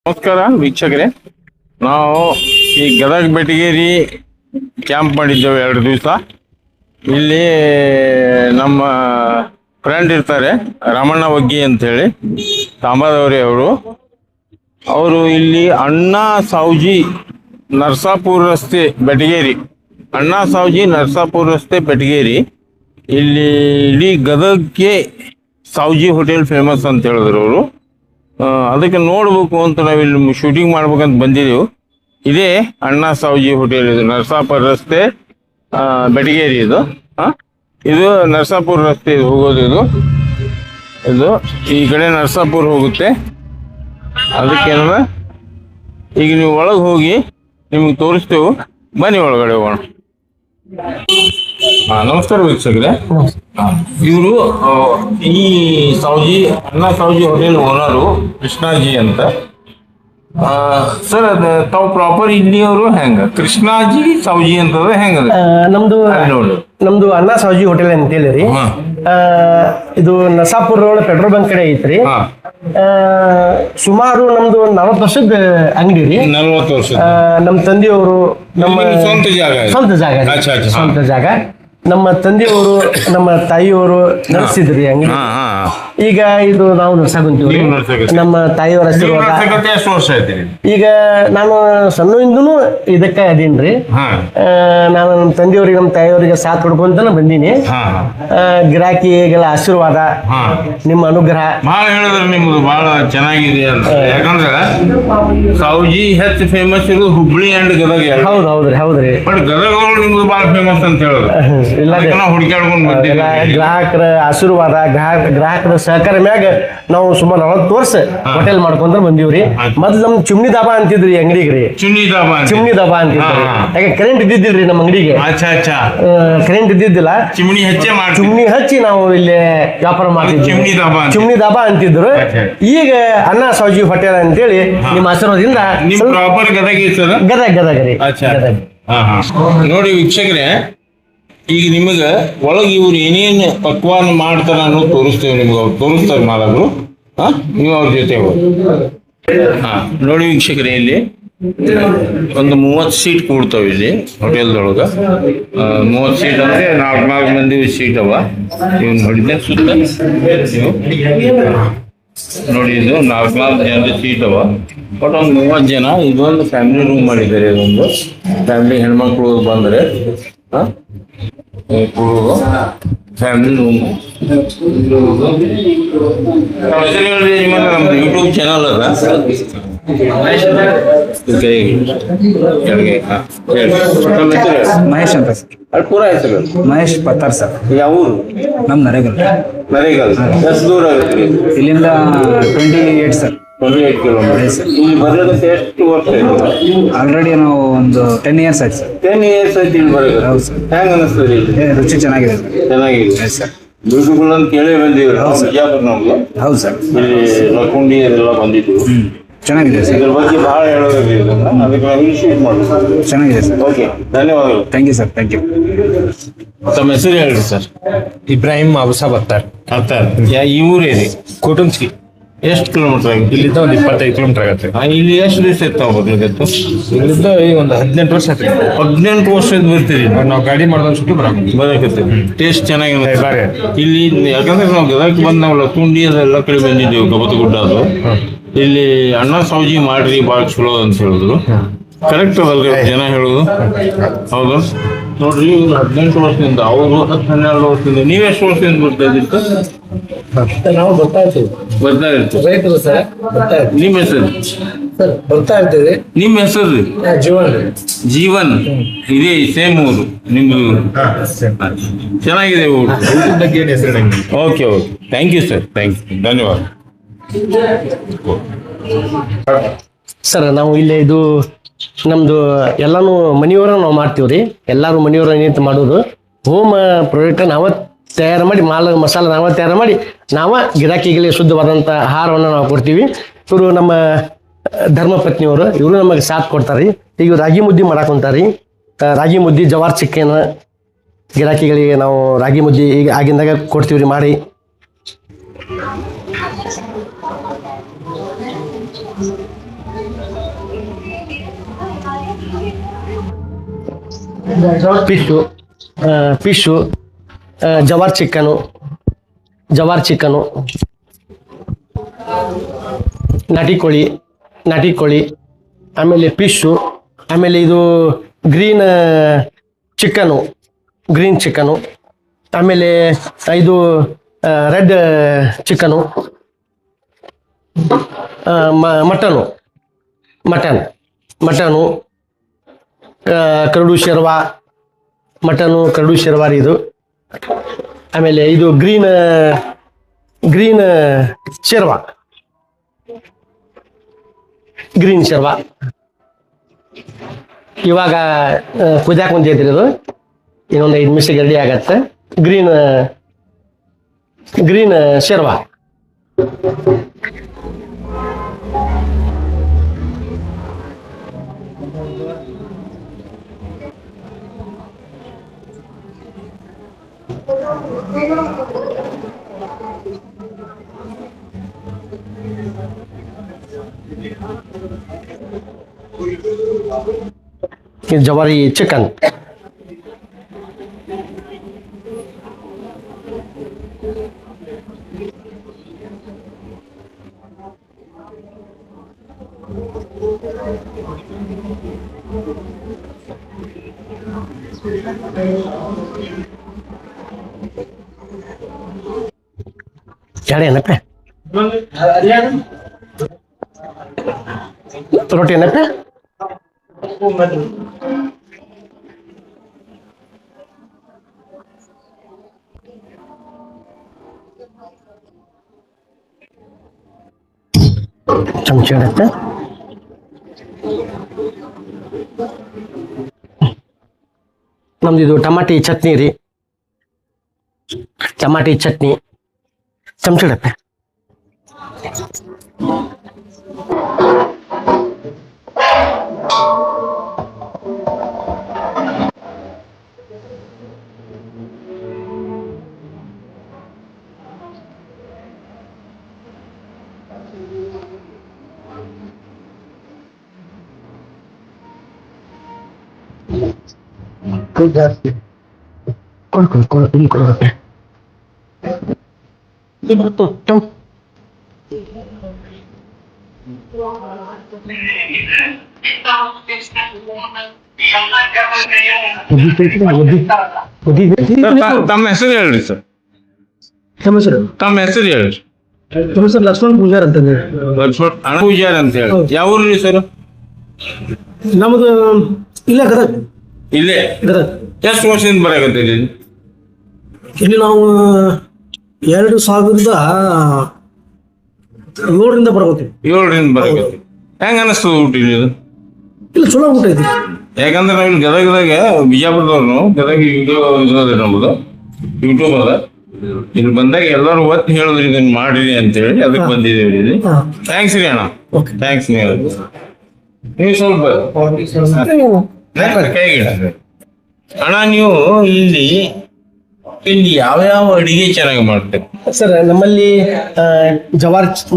ನಮಸ್ಕಾರ ವೀಕ್ಷಕರೇ, ನಾವು ಈ ಗದಗ ಬೆಟಗೇರಿ ಕ್ಯಾಂಪ್ ಮಾಡಿದ್ದೇವೆ 2 ದಿವಸ. ಇಲ್ಲಿ ನಮ್ಮ ಫ್ರೆಂಡ್ ಇರ್ತಾರೆ, ರಾಮಣ್ಣ ವಗ್ಗಿ ಅಂತೇಳಿ, ತಾಂಬಾದವರಿ ಅವರು ಇಲ್ಲಿ ಅಣ್ಣಾ ಸಾವ್ಜಿ ನರಸಾಪುರ ರಸ್ತೆ ಬೆಟಗೇರಿ, ಅಣ್ಣಾ ಸಾವ್ಜಿ ನರಸಾಪುರ ರಸ್ತೆ ಬೆಟಗೇರಿ, ಇಲ್ಲಿ ಇಡೀ ಗದಗಕ್ಕೆ ಸಾವ್ಜಿ ಹೋಟೆಲ್ ಫೇಮಸ್ ಅಂತ ಹೇಳಿದ್ರು ಅವರು. ಅದಕ್ಕೆ ನೋಡ್ಬೇಕು ಅಂತ ನಾವಿಲ್ಲಿ ಶೂಟಿಂಗ್ ಮಾಡ್ಬೇಕಂತ ಬಂದಿದ್ದೆವು. ಇದೇ ಅಣ್ಣಾ ಸಾವ್ಜಿ ಹೋಟೆಲ್, ಇದು ನರಸಾಪುರ ರಸ್ತೆ ಬೆಟಗೇರಿ. ಇದು ನರಸಾಪುರ ರಸ್ತೆ ಹೋಗೋದು. ಇದು ಈ ಕಡೆ ನರಸಾಪುರ ಹೋಗುತ್ತೆ. ಅದಕ್ಕೇನದ ಈಗ ನೀವು ಒಳಗೆ ಹೋಗಿ ನಿಮ್ಗೆ ತೋರಿಸ್ತೇವೆ, ಬನ್ನಿ ಒಳಗಡೆ ಹೋಗೋಣ. ನಮಸ್ಕಾರ ವೀಕ್ಷಕರೇ, ಇವರು ಈ ಸಾವ್ಜಿ ಅಣ್ಣಾ ಸಾವ್ಜಿ ಹೋಟೆಲ್ ಓನರು ಕೃಷ್ಣಾಜಿ ಅಂತ. ಸರ್, ಅದ ತಾವು ಪ್ರಾಪರ್ ಇಲ್ಲಿಯವರು ಹೆಂಗ ಕೃಷ್ಣಾಜಿ ಸಾವ್ಜಿ ಅಂತದ ಹೆಂಗದ? ನಮ್ದು ಅಣ್ಣಾ ಸಾವ್ಜಿ ಹೋಟೆಲ್ ಅಂತ ಹೇಳಿರಿ. ಇದು ನರಸಾಪುರ ರೋಡ್ ಪೆಟ್ರೋಲ್ ಬಂಕ್ ಕಡೆ ಐತ್ರಿ. ಸುಮಾರು ನಮ್ದು 40 ವರ್ಷದ ಅಂಗಡಿ ರೀ. 40 ವರ್ಷ. ನಮ್ಮ ತಂದೆಯವರು ನಮ್ಮ ಸ್ವಂತ ಜಾಗ. ನಮ್ಮ ತಂದೆಯವರು ನಮ್ಮ ತಾಯಿಯವರು ನಡೆಸಿದ್ರಿ ಅಂಗಡಿ. ಈಗ ಇದು ನಾವು ನಡ್ಸಾಕಂತೀವಿ. ನಮ್ಮ ತಾಯಿಯವರ ಆಶೀರ್ವಾದ. ಈಗ ನಾನು ಸಣ್ಣದಿಂದನೂ ಇದಕ್ಕೆ ಅದೀನ್ರಿ. ನಾನು ನಮ್ಮ ತಂದೆಯವ್ರಿಗೆ ನಮ್ಮ ತಾಯಿಯವರಿಗೆ ಸಾಥ್ ಕೊಡ್ಕೊಂತಾನೆ ಬಂದೀನಿ. ಗಿರಾಕಿಗಳ ಆಶೀರ್ವಾದ, ನಿಮ್ಮ ಅನುಗ್ರಹ ಬಹಳ ಹೇಳಿದ್ರೆ ನಿಮ್ದು ಬಹಳ ಚೆನ್ನಾಗಿದೆ ಅಂತ. ಯಾಕಂದ್ರೆ ಸಾವ್ಜಿ ಹೆಚ್ಚು ಫೇಮಸ್ ಇರೋದು ಹುಬ್ಳಿ ಅಂಡ್ ಗದಗ. ಹೌದ್ರಿ. ಬಟ್ ಗದಗ ನಿಮ್ದು ಬಹಳ ಫೇಮಸ್ ಅಂತ ಹೇಳೋದು ಹುಡುಕಾಡ್ಕೊಂಡು ಗ್ರಾಹಕರ ಆಶೀರ್ವಾದ, ಗ್ರಾಹಕರ ಸಹಕಾರ ಮ್ಯಾಗ ನಾವು ಸುಮಾರು 40 ವರ್ಷ ಹೋಟೆಲ್ ಮಾಡ್ಕೊಂತ ಬಂದೀವ್ರಿ. ಮೊದ್ಲು ನಮ್ ಚಿಮ್ನಿ ದಾಬಾ ಅಂತಿದ್ರಿ ಅಂಗಡಿಗ್ರಿ. ಚಿಮ್ನಿ ದಾಬಾ ಅಂತಿದ್ರಿ. ಯಾಕೆ ಕರೆಂಟ್ ಇದ್ದಿದ್ದಿಲ್ರಿ ನಮ್ಮ ಅಂಗಡಿಗೆ. ಕರೆಂಟ್ ಇದ್ದಿದ್ದಿಲ್ಲ. ಚಿಮ್ನಿ ಹಚ್ಚಿ ನಾವು ಇಲ್ಲಿ ವ್ಯಾಪಾರ ಮಾಡ್ತಿದ್ವಿ. ಚಿಮ್ನಿ ದಾಬಾ ಅಂತಿದ್ರು. ಈಗ ಅಣ್ಣಾ ಸಾವ್ಜಿ ಹೋಟೆಲ್ ಅಂತೇಳಿ ನಿಮ್ಮ ಆಶೀರ್ವಾದದಿಂದ ಗದಗ ರೀ. ನೋಡಿ ವೀಕ್ಷಕರೇ, ಈಗ ನಿಮಗೆ ಒಳಗೆ ಇವ್ರು ಏನೇನು ಪಕ್ವಾನ ಮಾಡ್ತಾರ ಅನ್ನೋದು ತೋರಿಸ್ತೇವೆ ನಿಮ್ಗೆ. ಅವ್ರು ತೋರಿಸ್ತಾರೆ ಮಾಲಕರು. ನೀವು ಅವ್ರ ಜೊತೆ ನೋಡಿ ವೀಕ್ಷಕರೇ, ಇಲ್ಲಿ ಒಂದು 30 ಸೀಟ್ ಕೂಡ್ತಾವ ಇಲ್ಲಿ ಹೋಟೆಲ್ದೊಳಗ. 30 ಸೀಟ್ ಅಂದ್ರೆ 4 ಮಂದಿ ಸೀಟ್ ಅವ. ಇವ್ ನೋಡಿದ್ದೆ ಸುತ್ತ ನೋಡಿ, ಇದು 4 ಜನದ ಸೀಟ್ ಅವ. ಬಟ್ ಒಂದು 30 ಜನ. ಇದೊಂದು ಫ್ಯಾಮಿಲಿ ರೂಮ್ ಮಾಡಿದ್ದಾರೆ. ಇದೊಂದು ಫ್ಯಾಮಿಲಿ ಹೆಣ್ಮಕ್ಳು ಬಂದ್ರೆ ಫ್ಯಾಮಿಲಿ ರೂಮ್. ನಮ್ದು ಯೂಟ್ಯೂಬ್ ಚಾನಲ್ ಅದ. ಮಹೇಶ್ ಅಂತ ಸರ್. ಅದು ಪೂರ ಹೆಸರು ಮಹೇಶ್ ಪತ್ತಾರ್ ಸರ್. ಯಾವ ಊರು? ನಮ್ ನರೇಗಲ್. ಎಷ್ಟು ದೂರ ಆಗುತ್ತೆ ಇಲ್ಲಿಂದ? 28 ಸರ್. 28 ಕಿಲೋಮೀಟರ್. ಇಲ್ಲಿ ಬರ್ಲಿಕ್ಕೆ ಎಷ್ಟು ವರ್ಷ ಆಯ್ತು? ಆಲ್ರೆಡಿ ನಾವು ಒಂದು 10 ಇಯರ್ಸ್ ಆಯ್ತು ಸರ್. 10 ಇಯರ್ಸ್ ಆಯ್ತು ಇಲ್ಲಿ ಬರೋದು. ಹೌದು ಸರ್. ಹೆಂಗ ಅನಿಸ್ತದೆ? ರುಚಿ ಚೆನ್ನಾಗಿದೆ ಸರ್. ಚೆನ್ನಾಗಿದೆ ಸರ್. ಬ್ಯೂಟಿಫುಲ್ ಅಂತ ಕೇಳಿ ಬಂದಿವ್ರಿ ಬಿಜಾಪುರ. ನಮ್ಗೆ ಹೌದು ಸರ್. ಇಲ್ಲಿ ಲಕ್ಕುಂಡಿ ಅದೆಲ್ಲ ಬಂದಿದ್ವು. ಚೆನ್ನಾಗಿದೆ ಸರ್. ಇದ್ರ ಬಗ್ಗೆ ಬಹಳ ಹೇಳೋದ್ರಿ. ಅದಕ್ಕೆ ಇನಿಷಿಯೇಟ್ ಮಾಡಿ. ಚೆನ್ನಾಗಿದೆ ಸರ್. ಓಕೆ, ಧನ್ಯವಾದಗಳು. Thank you sir. Thank you. ತಮ್ಮ ಹೆಸರು ಹೇಳ್ರಿ ಸರ್. ಇಬ್ರಾಹಿಂ ಅಬುಸಾ ಬತ್ತಾರ್. ಈ ಊರೇ ರೀ? ಕುಟುಂಬ್ಸ್ಕಿ. ಎಷ್ಟು ಕಿಲೋಮೀಟರ್ ಆಗಿದೆ? ಇಲ್ಲಿಂದ ಒಂದು 25 ಕಿಲೋಮೀಟರ್ ಆಗುತ್ತೆ. ಇಲ್ಲಿ ಎಷ್ಟು ದಿವಸ ಇರ್ತಾವ ಬರ್ಲಿಕ್ಕೆ? ಇಲ್ಲಿಂದ ಈಗ ಒಂದು 18 ವರ್ಷ ಆಯ್ತು. 18 ವರ್ಷದ ಬರ್ತೀರಿ ನಾವು ಗಾಡಿ ಮಾಡ್ದೊಂದು ಸುಟ್ಟು ಬರಕತ್ತೀವಿ. ಟೇಸ್ಟ್ ಚೆನ್ನಾಗಿ ಇಲ್ಲಿ. ಯಾಕಂದ್ರೆ ನಾವು ಗದಗ ಬಂದ್ ನಾವು ಲಕ್ಕುಂಡಿ ಅದೆಲ್ಲ ಕಡೆ ಬಂದಿದ್ದೇವೆ, ಗಬತಗುಡ್ಡ ಅದು. ಇಲ್ಲಿ ಅಣ್ಣಾ ಸಾವ್ಜಿ ಮಾಡ್ರಿ ಭಾಳ ಚಲೋ ಅಂತ ಹೇಳಿದ್ರು. ಕರೆಕ್ಟ್ ಅದಲ್ರಿ ಜನ ಹೇಳೋದು? ಹೌದು ನೋಡ್ರಿ. 18 ವರ್ಷದಿಂದ, ಅವರು 10-12 ವರ್ಷದಿಂದ. ನೀವ್ ಎಷ್ಟು ವರ್ಷದಿಂದ ಬರ್ತಾ ಇದ್ದೀರಿ? ನಾವು ಬರ್ತಾ ಇರ್ತೀವಿ. ರೈತರು ಸರ್. ನಿಮ್ಮ ಹೆಸರು? ಬರ್ತಾ ಇರ್ತೇವೆ. ನಿಮ್ಮ ಹೆಸರು? ಜೀವನ್. ಇದೇ ಸೇಮ್ ಊರು ನಿಮ್ದು? ಚೆನ್ನಾಗಿದೆ ಊರು. Okay. Thank you sir. Thank you, ಧನ್ಯವಾದ ಸರ್. ನಾವು ಇಲ್ಲಿ ಇದು ನಮ್ದು ಎಲ್ಲಾನು ಮನೆಯವರ ನಾವು ಮಾಡ್ತೀವ್ರಿ. ಎಲ್ಲಾರು ಮನೆಯವರ ನಿಂತು ಮಾಡೋದು. ಹೋಮ್ ಪ್ರಾಡಕ್ಟ್ ನಾವ ತಯಾರು ಮಾಡಿ, ಮಸಾಲ ನಾವ ತಯಾರು ಮಾಡಿ, ನಾವ ಗಿರಾಕಿಗಳಿಗೆ ಶುದ್ಧವಾದಂಥ ಆಹಾರವನ್ನು ನಾವು ಕೊಡ್ತೀವಿ. ಇವರು ನಮ್ಮ ಧರ್ಮಪತ್ನಿಯವರು, ಇವರು ನಮಗೆ ಸಾಥ್ ಕೊಡ್ತಾರೆ. ಈಗ ರಾಗಿ ಮುದ್ದೆ ಮಾಡಾಕೊಂತಾರಿ. ರಾಗಿ ಮುದ್ದೆ, ಜವಾರ್ ಚಿಕನ್ ಗಿರಾಕಿಗಳಿಗೆ ನಾವು ರಾಗಿ ಮುದ್ದೆ ಈಗ ಆಗಿಂದಾಗ ಕೊಡ್ತೀವ್ರಿ ಮಾಡಿ. ಫಿಶು ಜವಾರ್ ಚಿಕನು ನಾಟಿ ಕೋಳಿ ಆಮೇಲೆ ಫಿಶು, ಆಮೇಲೆ ಇದು ಗ್ರೀನ್ ಚಿಕನು, ಆಮೇಲೆ ಇದು ರೆಡ್ ಚಿಕನು, ಮಟನು ಕರಡು ಶೆರ್ವಾರಿ ಇದು, ಆಮೇಲೆ ಇದು ಗ್ರೀನ್ ಶೆರ್ವಾ ಇವಾಗ ಕುದಿಯಾಕ ಕುಂತೈತ್ರಿ ಇದು. ಇನ್ನೊಂದು 5 ನಿಮಿಷಕ್ಕೆ ರೆಡಿ ಆಗತ್ತೆ. ಗ್ರೀನ್ ಶೆರ್ವಾ. ಇದು ಜವಾರಿ ಚಿಕನ್. ಏನಪ್ಪ ರೊಟ್ಟಿ ಏನಪ್ಪ? ಚಮಚ ಇಡತ್ತೆ. ನಮ್ದು ಇದು ಟಮಾಟಿ ಚಟ್ನಿ ರೀ. ಚಮಚ ಇಡತ್ತೆ. ಜಾಸ್ತಿ ತಮ್ಮ ಹೆಸರು ಹೇಳ್ರಿ ಸರ್. ತಮ್ಮ ಹೆಸರು ಹೇಳ್ರಿ. ಲಕ್ಷ್ಮಣ್ ಪೂಜಾರ್ ಅಂತಂದ್ರೆ ಪೂಜಾರ್ ಅಂತ ಹೇಳಿ. ಯಾವ ಊರ್ರಿ ಸರ್? ನಮ್ದು ಇಲ್ಲ ಗದಗ. ಇಲ್ಲೇ ಎಷ್ಟು ವರ್ಷದಿಂದ ಬರಾಕತ್ತೀರಿ ಇಲ್ಲಿ? ನಾವು 2007ರಿಂದ ಬರಕತ್ತೀವಿ. 7ರಿಂದ ಬರಾಕತ್ತೀವಿ. ಹೆಂಗ ಅನಿಸ್ತದ ಊಟ ಇದು? ಇಲ್ಲ ಚಲೋ ಊಟ ಐತಿ. ಯಾಕಂದ್ರೆ ನಾವು ಇಲ್ಲಿ ಗದಗದಾಗ ಬಿಜಾಪುರದವ್ರು ಗದಗ ಇರೋದ್ರಿ ನಮ್ದು ಯೂಟ್ಯೂಬ್ ಅದ. ಇಲ್ಲಿ ಬಂದಾಗ ಎಲ್ಲರೂ ಒತ್ತು ಹೇಳಿದ್ರಿ ಇದನ್ನ ಮಾಡಿರಿ ಅಂತೇಳಿ ಅದಕ್ಕೆ ಬಂದಿದ್ದೇವೆ ಇಲ್ಲಿ. ಥ್ಯಾಂಕ್ಸ್ ರೀ ಅಣ್ಣ, ಥ್ಯಾಂಕ್ಸ್. ನೀವು ಸ್ವಲ್ಪ ಕೈಗಿಡ ಅಣ್ಣ. ನೀವು ಇಲ್ಲಿ ಯಾವ ಅಡಿಗೆ ಚೆನ್ನಾಗಿ ಮಾಡ್ತೀರಿ ಸರ್? ನಮ್ಮಲ್ಲಿ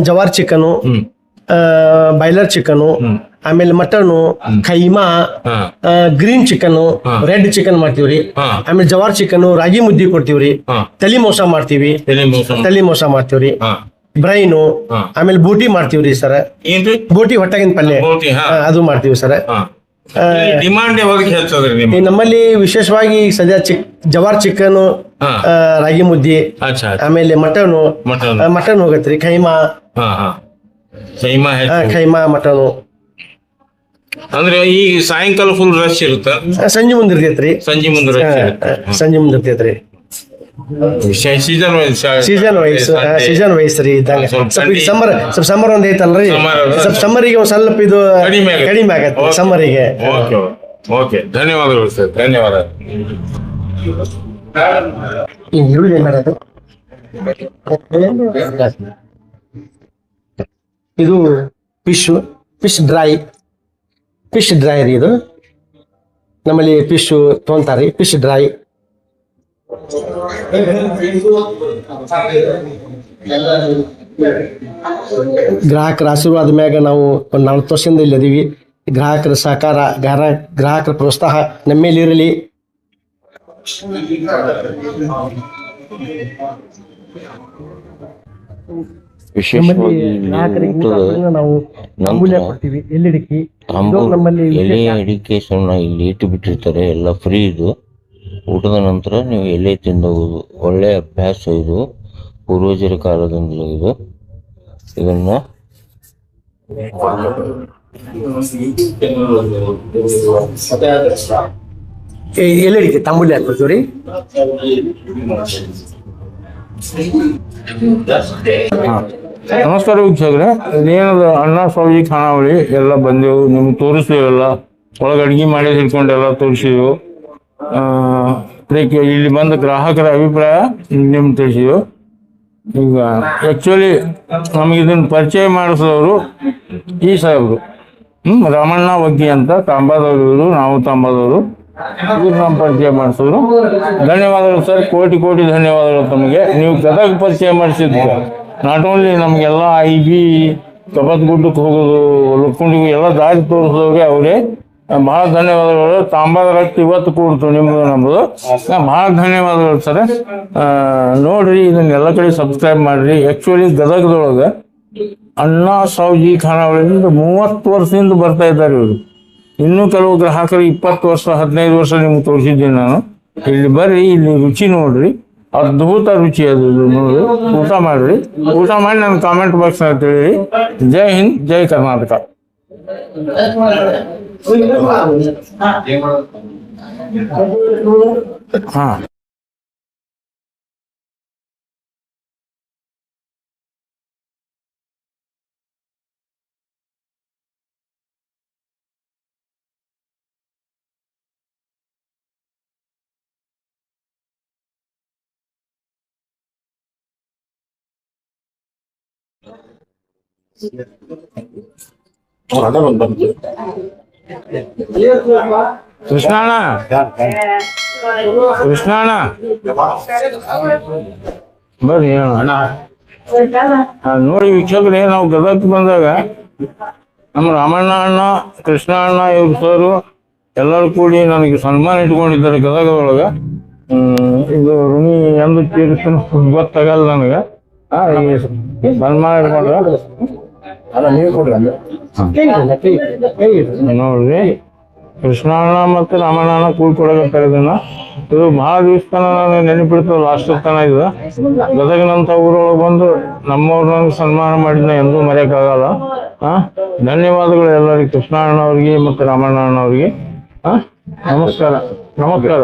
ಜವಾರ್ ಚಿಕನು, ಬಾಯ್ಲರ್ ಚಿಕನು, ಆಮೇಲೆ mutton, keema, green chicken, red chicken ಮಾಡ್ತೀವ್ರಿ. ಆಮೇಲೆ ಜವಾರ್ ಚಿಕನ್, ರಾಗಿ ಮುದ್ದಿ ಕೊಡ್ತೀವ್ರಿ. ತಲಿ ಮೋಸ ಮಾಡ್ತೀವ್ರಿ. ಬ್ರೈನು, ಆಮೇಲೆ ಬೂಟಿ ಮಾಡ್ತೀವ್ರಿ ಸರ್. ಬೂಟಿ ಹೊಟ್ಟಾಗಿನ ಪಲ್ಯ ಅದು ಮಾಡ್ತೀವಿ ಸರ್. ಡಿಮಾಂಡ್ ಯಾವಾಗ ಹೆಚ್ಚದ್ರಿ ನಮ್ಮಲ್ಲಿ? ವಿಶೇಷವಾಗಿ ಸದ್ಯ ಜವಾರ್ ಚಿಕನ್, ರಾಗಿ ಮುದ್ದಿ, ಆಮೇಲೆ ಮಟನ್ ಹೋಗತ್ರಿ. ಖೈಮಾ ಮಟನು. ಅಂದ್ರೆ ಈ ಸಾಯಂಕಾಲ ಫುಲ್ ರಶ್ ಇರುತ್ತ? ಸಂಜೆ ಮುಂದೆ ಇರ್ತೈತ್ರಿ. ಸಂಜೆ ಮುಂದೆ ಇರ್ತೈತ್ರಿ. ಸೀಸನ್ ವೈಸ್ ರೀ ಇದ್ದಂಗ. ಸಮ್ಮರ್ ಒಂದ್ ಐತಲ್ರಿ, ಸಮ್ಮರಿಗೆ ಒಂದ್ ಸ್ವಲ್ಪ ಇದು ಕಡಿಮೆ ಆಗತ್ತೆ ಸಮ್ಮರಿಗೆ. ಓಕೆ, ಧನ್ಯವಾದಗಳು ಸರ್, ಧನ್ಯವಾದ. ಇದು ಫಿಶ್ ಡ್ರೈ ರೀ. ಇದು ನಮ್ಮಲ್ಲಿ ಫಿಶ್ ತೊಗೊಂತಾರಿ, ಫಿಶ್ ಡ್ರೈ. ಗ್ರಾಹಕರ ಆಶೀರ್ವಾದ ಮ್ಯಾಗ ನಾವು ಒಂದು 40 ವರ್ಷದಿಂದ ಇಲ್ಲಿ ಅದೀವಿ. ಗ್ರಾಹಕರ ಸಹಕಾರ, ಗ್ರಾಹಕರ ಪ್ರೋತ್ಸಾಹ ನಮ್ಮ ಮೇಲೆ ಇರಲಿ. ವಿಶೇಷವಾಗಿ ಗ್ರಾಹಕರಿಗೆ ಊಟ ಊಟದ ಹಾಕೋದ್ರಿಂದ ನಾವು ತಾಂಬೂಲ ಕೊಡ್ತೀವಿ, ಎಲ್ಲಿಡಿಕ್ಕಿ ಇದು ನಮ್ಮಲ್ಲಿ ಎಲೆ ವಿಶೇಷ. ಅಡಿಕೆ ಸುಣ್ಣ ಇಲ್ಲಿ ಇಟ್ಟು ಬಿಟ್ಟಿರ್ತಾರೆ, ಎಲ್ಲ ಫ್ರೀ ಇದು. ಊಟದ ನಂತರ ನೀವು ಎಲೆ ತಿಂದಬಹುದು. ಒಳ್ಳೆ ಅಭ್ಯಾಸ ಇದು, ಪೂರ್ವಜರ ಕಾಲದಿಂದಲೂ ಇದು. ಇದನ್ನ ಎಲ್ಲಿಡಿಕ್ಕಿ ತಾಂಬೂಲ ಹಾಕ್ಕೊಳ್ತೀವಿ ರೀ. ನಮಸ್ಕಾರ ವೀಕ್ಷಕರೇ, ಇದೇನದು ಅಣ್ಣ ಸೌಜಿ ಖಾನಾವಳಿ ಎಲ್ಲ ಬಂದೆವು, ನಿಮ್ಗೆ ತೋರಿಸ್ತೀವಲ್ಲ, ಒಳಗೆ ಅಡುಗೆ ಮಾಡಿ ಹಿಡ್ಕೊಂಡೆಲ್ಲ ತೋರಿಸಿದೆವು. ಅದಕ್ಕೆ ಇಲ್ಲಿ ಬಂದ ಗ್ರಾಹಕರ ಅಭಿಪ್ರಾಯ ನಿಮ್ಗೆ ತಿಳಿಸಿದೆವು. ಈಗ ಆ್ಯಕ್ಚುಲಿ ನಮಗೆ ಇದನ್ನು ಪರಿಚಯ ಮಾಡಿಸಿದವರು ಈ ಸಾಹೇಬರು, ರಾಮಣ್ಣ ವಗ್ಗಿ ಅಂತ, ತಾಂಬಾದವರು ಇವರು, ನಾವು ತಾಂಬಾದವರು. ಇವ್ರು ನಮ್ಮ ಪರಿಚಯ ಮಾಡಿಸಿದ್ರು. ಧನ್ಯವಾದಗಳು ಸರ್, ಕೋಟಿ ಕೋಟಿ ಧನ್ಯವಾದಗಳು ತಮಗೆ. ನೀವು ಗದಗ ಪರಿಚಯ ಮಾಡಿಸಿದ್ರು. ನಾಟ್ ಓನ್ಲಿ ನಮಗೆಲ್ಲ IB ಕಬತ್ಗುಡ್ಡಕ್ಕೆ ಹೋಗೋದು, ಲುಕ್ಕುಂಡಿಗೆ ಎಲ್ಲ ದಾರಿ ತೋರಿಸೋರಿಗೆ ಅವರೇ ಭಾಳ ಧನ್ಯವಾದಗಳು. ತಾಂಬಾದ ರಕ್ತ ಇವತ್ತು ಕೂಡ್ತು ನಿಮ್ಮದು ನಮ್ಮದು. ಭಾಳ ಧನ್ಯವಾದಗಳು ಸರ್. ನೋಡ್ರಿ, ಇದನ್ನೆಲ್ಲ ಕಡೆ ಸಬ್ಸ್ಕ್ರೈಬ್ ಮಾಡಿರಿ. ಆ್ಯಕ್ಚುಲಿ ಗದಗದೊಳಗೆ ಅಣ್ಣ ಸಾವ್ಜಿ ಖಾನಾವಳಿಯಿಂದ 30 ವರ್ಷದಿಂದ ಬರ್ತಾ ಇದ್ದಾರೆ ಇವರು. ಇನ್ನೂ ಕೆಲವು ಗ್ರಾಹಕರು 20 ವರ್ಷ 15 ವರ್ಷ ನಿಮ್ಗೆ ತೋರಿಸಿದ್ದೀನಿ ನಾನು. ಇಲ್ಲಿ ಬರ್ರಿ, ಇಲ್ಲಿ ರುಚಿ ನೋಡ್ರಿ, ಅದ್ಭುತ ರುಚಿ ಅದು. ನೋಡಿ, ಊಟ ಮಾಡ್ರಿ, ಊಟ ಮಾಡಿ ನನ್ನ ಕಾಮೆಂಟ್ ಬಾಕ್ಸ್ ತಿಳಿರಿ. ಜೈ ಹಿಂದ್, ಜೈ ಕರ್ನಾಟಕ. ಹಾ ಕೃಷ್ಣಣ್ಣ, ಕೃಷ್ಣಣ್ಣ ಬರ್ರಿ ಅಣ್ಣ. ನೋಡಿ ವೀಕ್ಷಕರೇ, ನಾವು ಗದಗಕ್ಕೆ ಬಂದಾಗ ನಮ್ಮ ರಾಮಣ್ಣ ಅಣ್ಣ, ಕೃಷ್ಣ ಅಣ್ಣ, ಇವ್ರು ಸರು ಎಲ್ಲರೂ ಕೂಡಿ ನನಗೆ ಸನ್ಮಾನ ಇಟ್ಕೊಂಡಿದ್ದಾರೆ ಗದಗದೊಳಗೆ. ಇದು ಋಣಿ ಎಂದು ತೀರಿಸ್ತಾನೆ ಗೊತ್ತಾಗಲ್ಲ ನನಗೆ. ಈ ಸನ್ಮಾನ ಇಟ್ಕೊಂಡ್ರೆ ನೋಡ್ರಿ, ಕೃಷ್ಣಣ್ಣ ಮತ್ತು ರಾಮಣ್ಣ ಕೂಡ್ಕೊಡಕತ್ತಾರೆ ಇದನ್ನ. ಇದು ಭಾಳ ದಿವಸ ತನ ನಾನು ನೆನಪಿಡ್ತದೆ, ಲಾಸ್ಟ್ ತನ ಇದು. ಗದಗಿನಂತ ಊರೊಳಗೆ ಬಂದು ನಮ್ಮವ್ರನ್ನ ಸನ್ಮಾನ ಮಾಡಿದ್ನ ಎಂದೂ ಮರೆಯೋಕ್ಕಾಗಲ್ಲ. ಧನ್ಯವಾದಗಳು ಎಲ್ಲರಿಗೆ, ಕೃಷ್ಣಣ್ಣ ಅವ್ರಿಗೆ ಮತ್ತು ರಾಮಣ್ಣ ಅವ್ರಿಗೆ. ನಮಸ್ಕಾರ, ನಮಸ್ಕಾರ.